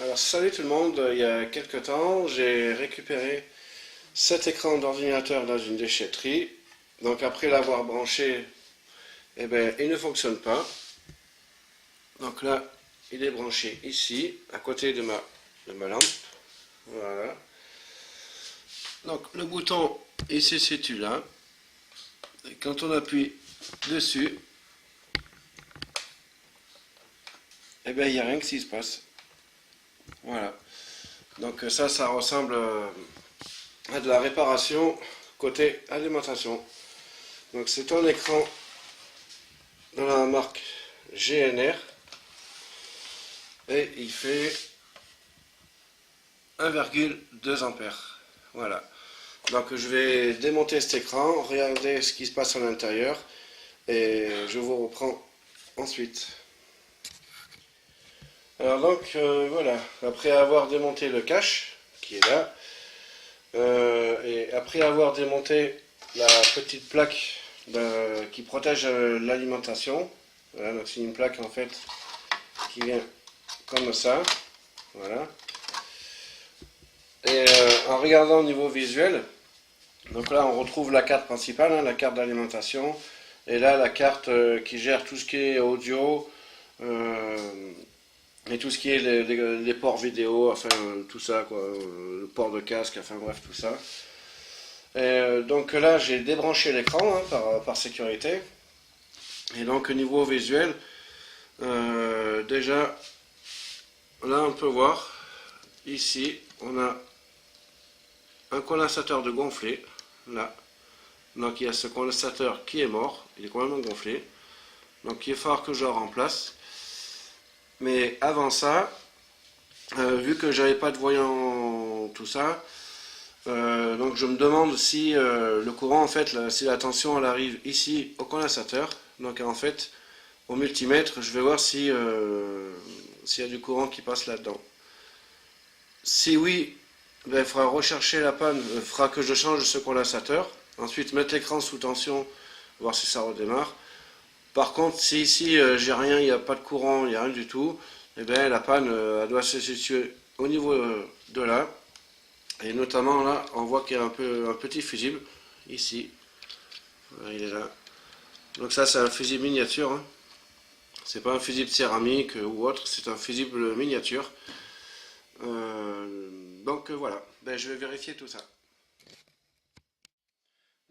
Alors salut tout le monde, il y a quelques temps j'ai récupéré cet écran d'ordinateur dans une déchetterie. Donc après l'avoir branché, eh ben, il ne fonctionne pas. Donc là il est branché ici, à côté de ma lampe. Voilà. Donc le bouton il se situe là. Et quand on appuie dessus, eh ben, il n'y a rien qui se passe. Voilà. Donc ça ressemble à de la réparation côté alimentation. Donc c'est un écran de la marque GNR et il fait 1,2 ampères. Voilà. Donc je vais démonter cet écran, regarder ce qui se passe à l'intérieur et je vous reprends ensuite. Alors donc voilà, après avoir démonté le cache qui est là, et après avoir démonté la petite plaque qui protège l'alimentation, voilà, donc c'est une plaque en fait qui vient comme ça, voilà. Et en regardant au niveau visuel, donc là on retrouve la carte principale, hein, la carte d'alimentation, et là la carte qui gère tout ce qui est audio, et tout ce qui est les ports vidéo, enfin tout ça quoi, le port de casque, enfin bref tout ça. Et donc là j'ai débranché l'écran hein, par sécurité. Et donc au niveau visuel, déjà là on peut voir, ici on a un condensateur de gonflé, là. Donc il y a ce condensateur qui est mort, il est complètement gonflé. Donc il est fort que je le remplace. Mais avant ça, vu que j'avais pas de voyant tout ça, donc je me demande si le courant en fait, si la tension elle arrive ici au condensateur. Donc en fait au multimètre je vais voir si s'il y a du courant qui passe là-dedans. Si oui, ben, il faudra rechercher la panne, il faudra que je change ce condensateur. Ensuite mettre l'écran sous tension, voir si ça redémarre. Par contre, si ici j'ai rien, il n'y a pas de courant, il n'y a rien du tout, eh bien la panne elle doit se situer au niveau de là. Et notamment là, on voit qu'il y a un petit fusible ici. Voilà, il est là. Donc ça c'est un fusible miniature. Hein. C'est pas un fusible céramique ou autre, c'est un fusible miniature. Donc voilà, ben, je vais vérifier tout ça.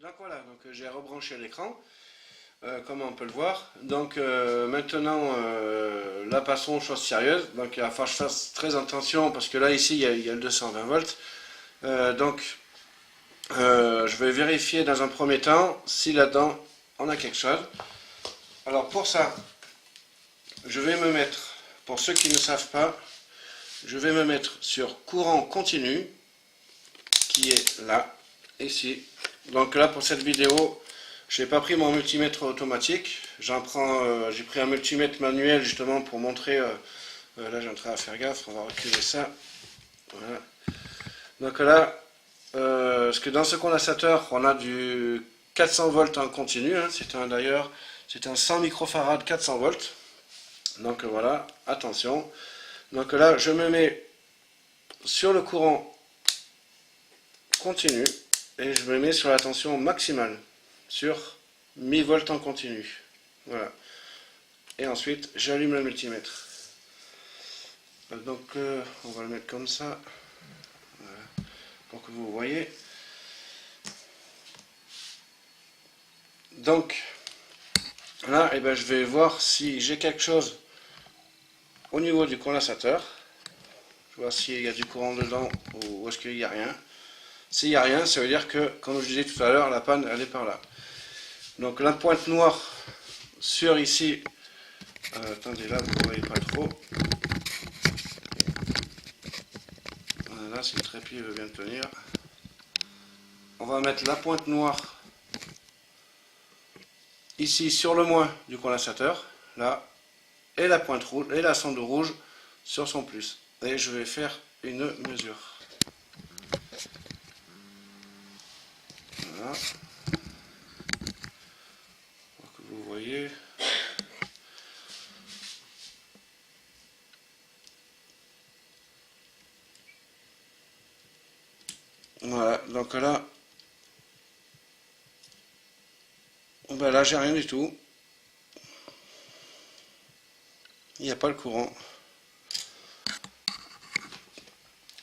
Donc voilà, donc j'ai rebranché l'écran. Comme on peut le voir. Donc maintenant, là passons aux choses sérieuses. Donc il va falloir que je fasse très attention parce que là ici il y a le 220 volts. Donc je vais vérifier dans un premier temps si là-dedans on a quelque chose. Alors pour ça, je vais me mettre, pour ceux qui ne savent pas, je vais me mettre sur courant continu qui est là, ici. Donc là pour cette vidéo, je n'ai pas pris mon multimètre automatique, j'ai pris un multimètre manuel justement pour montrer, là j'ai en train à faire gaffe, on va reculer ça, voilà. Donc là, parce que dans ce condensateur, on a du 400 volts en continu, hein, d'ailleurs, c'est un 100 microfarad 400 volts, donc voilà, attention. Donc là, je me mets sur le courant continu, et je me mets sur la tension maximale, sur 1000 volts en continu. Voilà. Et ensuite, j'allume le multimètre. Donc, on va le mettre comme ça, voilà, pour que vous voyez. Donc, là, eh ben, je vais voir si j'ai quelque chose au niveau du condensateur. Je vois s'il y a du courant dedans ou est-ce qu'il n'y a rien. S'il n'y a rien, ça veut dire que, comme je disais tout à l'heure, la panne, elle est par là. Donc, la pointe noire sur ici, attendez, là, vous ne voyez pas trop. Là, si le trépied veut bien tenir. On va mettre la pointe noire ici sur le moins du condensateur, là, et la pointe rouge, et la sonde rouge sur son plus. Et je vais faire une mesure. Voilà. Pour que vous voyez. Voilà, donc là, ben là j'ai rien du tout. Il n'y a pas le courant.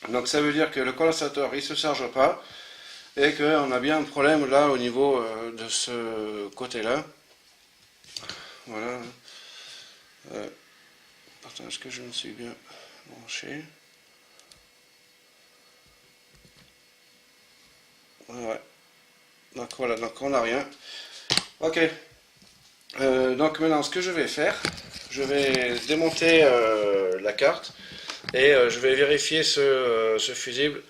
Donc ça veut dire que le condensateur il se charge pas et qu'on a bien un problème là au niveau de ce côté là. Voilà. Attends, est-ce que je me suis bien branché? Ouais. Donc voilà, donc on n'a rien. Ok. Donc maintenant ce que je vais faire, je vais démonter la carte et je vais vérifier ce fusible.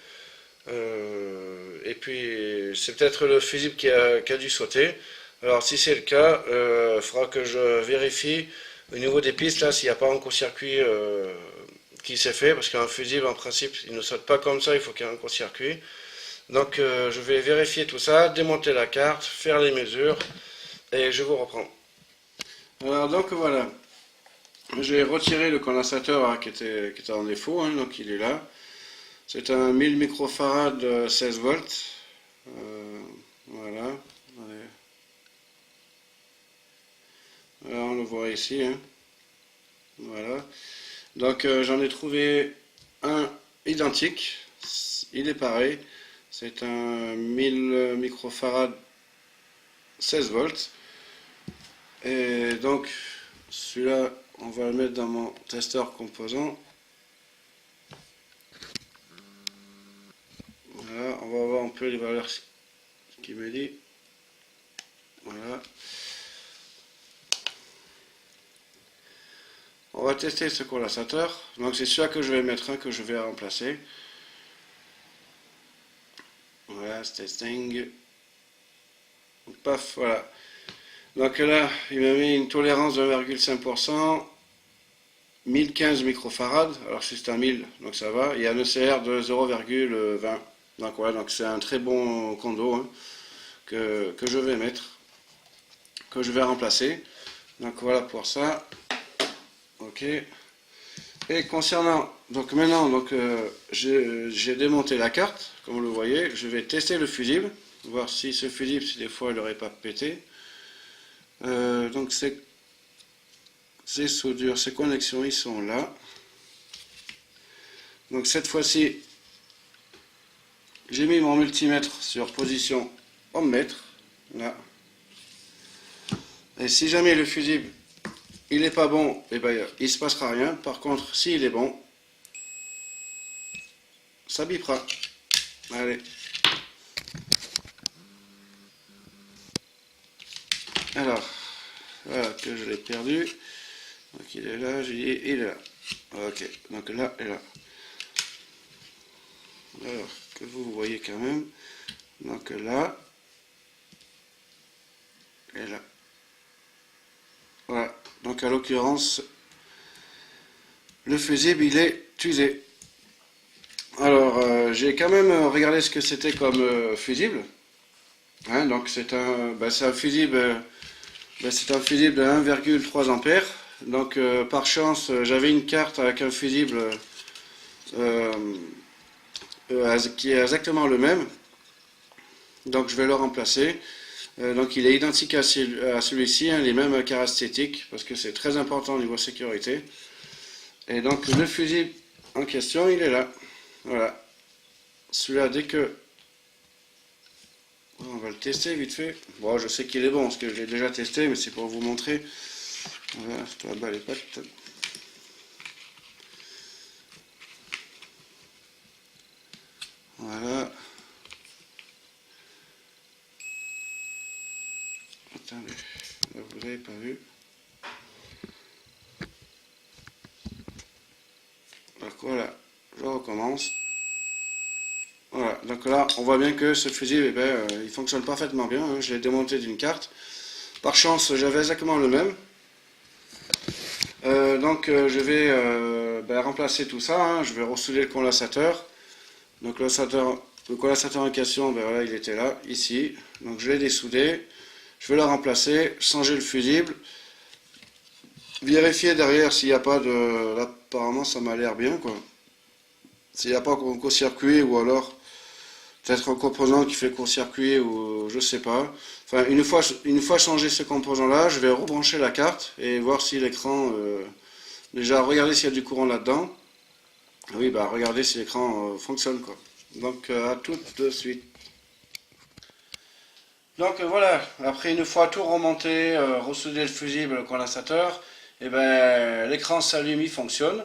Et puis c'est peut-être le fusible qui a dû sauter. Alors si c'est le cas, il faudra que je vérifie au niveau des pistes là s'il n'y a pas un court-circuit qui s'est fait, parce qu'un fusible en principe il ne saute pas comme ça, il faut qu'il y ait un court-circuit. Donc je vais vérifier tout ça, démonter la carte, faire les mesures et je vous reprends. Alors donc voilà, j'ai retiré le condensateur hein, qui était en défaut, hein, donc il est là. C'est un 1000 microfarad 16 volts. Voilà. Voilà, on le voit ici. Hein. Voilà. Donc j'en ai trouvé un identique. Il est pareil. C'est un 1000 microfarad 16 volts. Et donc celui-là, on va le mettre dans mon testeur composant. Voilà, on va voir un peu les valeurs qu'il me dit. Voilà. On va tester ce condensateur. Donc c'est celui-là que je vais mettre, que je vais remplacer. Voilà, testing. Paf, voilà. Donc là, il m'a mis une tolérance de 1,5%, 1015 microfarad. Alors c'est un 1000, donc ça va. Il y a un ECR de 0,20. Donc voilà, donc c'est un très bon condo hein, que je vais mettre, que je vais remplacer. Donc voilà pour ça. Ok. Et concernant, donc maintenant, donc j'ai démonté la carte, comme vous le voyez. Je vais tester le fusible, voir si ce fusible, si des fois il n'aurait pas pété. Donc ces soudures, ces connexions, ils sont là. Donc cette fois-ci, j'ai mis mon multimètre sur position ohmmètre, là. Et si jamais le fusible il n'est pas bon, et ben, il ne se passera rien. Par contre, s'il est bon, ça bipera. Allez. Alors, voilà que je l'ai perdu. Donc il est là, j'ai dit, il est là. Ok, donc là et là. Alors, que vous voyez quand même. Donc là, et là. Voilà, donc à l'occurrence, le fusible il est usé. Alors, j'ai quand même regardé ce que c'était comme fusible. Hein, donc c'est un fusible, c'est un fusible de 1,3 ampères. Donc par chance, j'avais une carte avec un fusible qui est exactement le même. Donc je vais le remplacer. Donc il est identique à celui-ci, hein, les mêmes caractéristiques, parce que c'est très important au niveau sécurité. Et donc le fusible en question, il est là. Voilà. Celui-là, dès que... On va le tester vite fait. Bon, je sais qu'il est bon, parce que je l'ai déjà testé, mais c'est pour vous montrer. Voilà, là-bas les pattes. Voilà. Attendez, là vous n'avez pas vu. Donc voilà, je recommence. Voilà, donc là on voit bien que ce fusible, eh ben, il fonctionne parfaitement bien. Hein. Je l'ai démonté d'une carte. Par chance, j'avais exactement le même. Donc je vais remplacer tout ça. Hein. Je vais ressouder le condensateur. Donc le condensateur en question, ben voilà, il était là, ici. Donc je l'ai dessoudé. Je vais le remplacer, changer le fusible. Vérifier derrière s'il n'y a pas de... Là, apparemment ça m'a l'air bien quoi. S'il n'y a pas de court-circuit ou alors peut-être un composant qui fait court-circuit ou je sais pas. Enfin, une fois changé ce composant-là, je vais rebrancher la carte et voir si l'écran... déjà, regarder s'il y a du courant là-dedans. Oui, bah regardez si l'écran fonctionne, quoi. Donc, à tout de suite. Donc voilà, après une fois tout remonté, ressoudé le fusible, le condensateur, et ben l'écran s'allume, il fonctionne.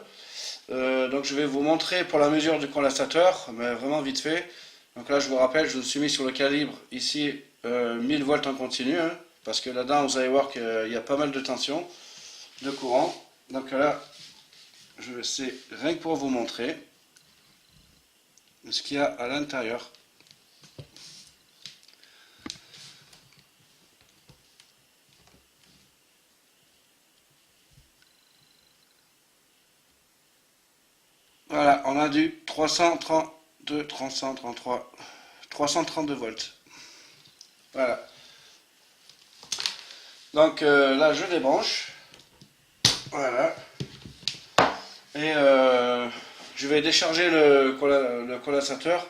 Donc je vais vous montrer pour la mesure du condensateur, mais vraiment vite fait. Donc là je vous rappelle, je me suis mis sur le calibre ici 1000 volts en continu, hein, parce que là-dedans vous allez voir qu'il y a pas mal de tension, de courant. Donc là, c'est rien que pour vous montrer ce qu'il y a à l'intérieur. Voilà, on a du 332, 333, 332 volts. Voilà. Donc là, je débranche. Voilà. Et je vais décharger le condensateur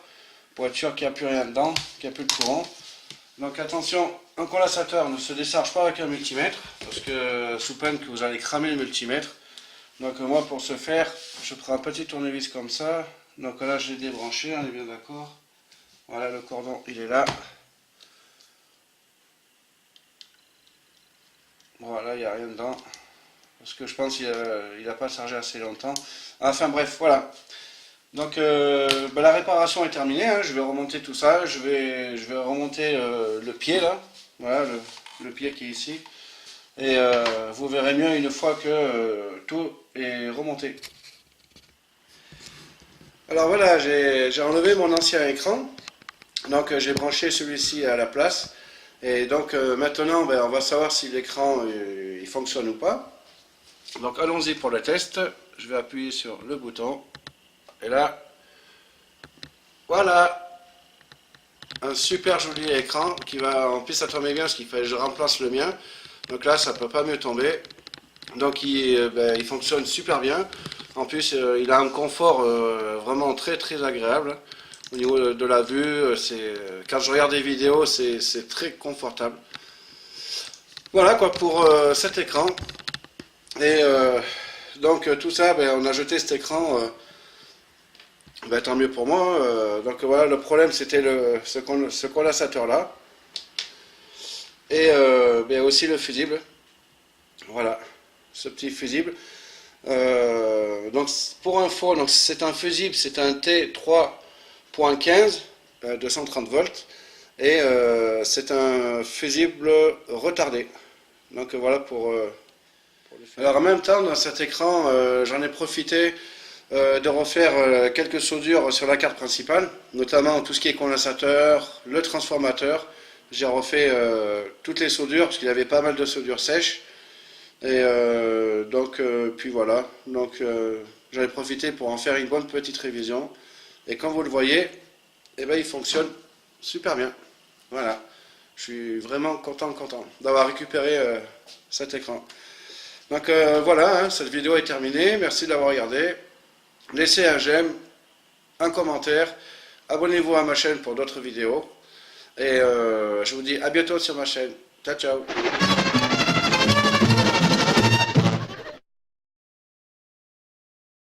pour être sûr qu'il n'y a plus rien dedans, qu'il n'y a plus de courant. Donc attention, un condensateur ne se décharge pas avec un multimètre, parce que sous peine que vous allez cramer le multimètre. Donc moi pour ce faire, je prends un petit tournevis comme ça. Donc là je l'ai débranché, on est bien d'accord. Voilà, le cordon il est là. Voilà, il n'y a rien dedans. Parce que je pense qu'il n'a pas chargé assez longtemps. Enfin bref, voilà. Donc la réparation est terminée, hein. Je vais remonter tout ça. Je vais remonter le pied là. Voilà, le pied qui est ici. Et vous verrez mieux une fois que tout est remonté. Alors voilà, j'ai enlevé mon ancien écran. Donc j'ai branché celui-ci à la place. Et donc maintenant, on va savoir si l'écran il fonctionne ou pas. Donc allons-y pour le test. Je vais appuyer sur le bouton. Et là, voilà, un super joli écran qui va, en plus ça tombe bien parce qu'il fallait que je remplace le mien. Donc là, ça peut pas mieux tomber. Donc il fonctionne super bien. En plus, il a un confort vraiment très très agréable. Au niveau de la vue, quand je regarde des vidéos, c'est très confortable. Voilà quoi pour cet écran. Et donc tout ça, on a jeté cet écran. Tant mieux pour moi. Donc voilà, le problème c'était ce condensateur là. Et aussi le fusible. Voilà, ce petit fusible. Donc pour info, c'est un fusible, c'est un T3.15 de 130 volts. Et c'est un fusible retardé. Donc voilà pour le fusible. Alors en même temps, dans cet écran, j'en ai profité de refaire quelques soudures sur la carte principale, notamment tout ce qui est condensateur, le transformateur. J'ai refait toutes les soudures parce qu'il y avait pas mal de soudures sèches. Et puis voilà, donc j'en ai profité pour en faire une bonne petite révision. Et comme vous le voyez, il fonctionne super bien. Voilà, je suis vraiment content d'avoir récupéré cet écran. Donc voilà, hein, cette vidéo est terminée. Merci d'avoir regardé. Laissez un j'aime, un commentaire, abonnez-vous à ma chaîne pour d'autres vidéos. Et je vous dis à bientôt sur ma chaîne. Ciao, ciao.